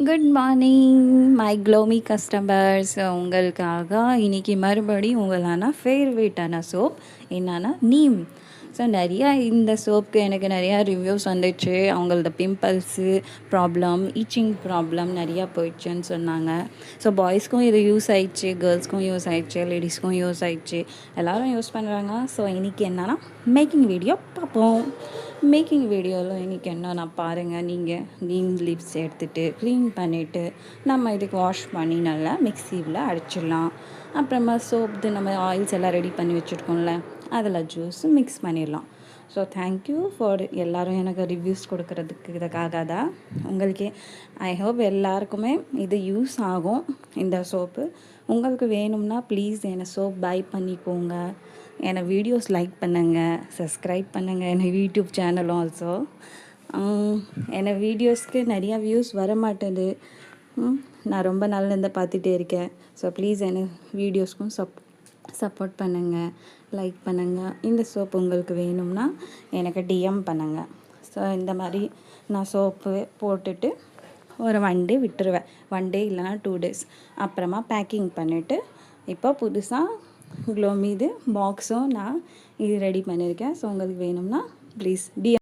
Good morning my க்ளோமி customers. உங்களுக்காக இன்றைக்கி மறுபடியும் உங்களான ஃபேவரேட்டான சோப் என்னன்னா நீம். ஸோ நிறையா இந்த சோப்புக்கு எனக்கு நிறையா ரிவ்யூஸ் வந்துச்சு. அவங்களோட பிம்பிள்ஸு ப்ராப்ளம், ஈச்சிங் ப்ராப்ளம் நிறையா போயிடுச்சுன்னு சொன்னாங்க. ஸோ பாய்ஸ்க்கும் இது யூஸ் ஆயிடுச்சு, கேர்ள்ஸ்க்கும் யூஸ் ஆயிடுச்சு, லேடிஸ்க்கும் யூஸ் ஆயிடுச்சு, எல்லோரும் யூஸ் பண்ணுறாங்க. ஸோ இன்றைக்கி என்னன்னா மேக்கிங் வீடியோ பார்ப்போம். மேக்கிங் வீடியோவில் இன்றைக்கி என்னன்னா பாருங்கள். நீங்கள் நீம் லீவ்ஸ் எடுத்துகிட்டு க்ளீன் பண்ணிவிட்டு நம்ம இதுக்கு வாஷ் பண்ணி நல்லா மிக்சியில் அடிச்சிடலாம். அப்புறமா சோப்பு நம்ம ஆயில்ஸ் எல்லாம் ரெடி பண்ணி வச்சுருக்கோம்ல, அதில் ஜூஸு மிக்ஸ் பண்ணிடலாம். ஸோ தேங்க்யூ ஃபார் எல்லோரும் எனக்கு ரிவ்யூஸ் கொடுக்குறதுக்கு. இதுக்காக தான் உங்களுக்கே ஐ ஹோப் எல்லாருக்குமே இது யூஸ் ஆகும். இந்த சோப்பு உங்களுக்கு வேணும்னா ப்ளீஸ் என்னை சோப் பை பண்ணிக்கோங்க. என்னை வீடியோஸ் லைக் பண்ணுங்கள், சப்ஸ்கிரைப் பண்ணுங்கள் என்னை யூடியூப் சேனல் ஆல்சோ. என்னை வீடியோஸ்க்கு நிறையா வியூஸ் வர மாட்டேது. நான் ரொம்ப நாள்லேருந்து பார்த்துட்டே இருக்கேன். ஸோ ப்ளீஸ் என்னை வீடியோஸ்க்கும் சப்போர்ட் பண்ணுங்கள், லைக் பண்ணுங்கள். இந்த சோப்பு உங்களுக்கு வேணும்னா எனக்கு டிஎம் பண்ணுங்கள். ஸோ இந்த மாதிரி நான் சோப்பு போட்டுட்டு ஒரு 1 டே விட்டுருவேன். 1 டே இல்லைனா 2 days. அப்புறமா பேக்கிங் பண்ணிவிட்டு இப்போ புதுசாக க்ளோமி இது பாக்ஸும் நான் இது ரெடி பண்ணியிருக்கேன். ஸோ உங்களுக்கு வேணும்னா ப்ளீஸ் டிஎம்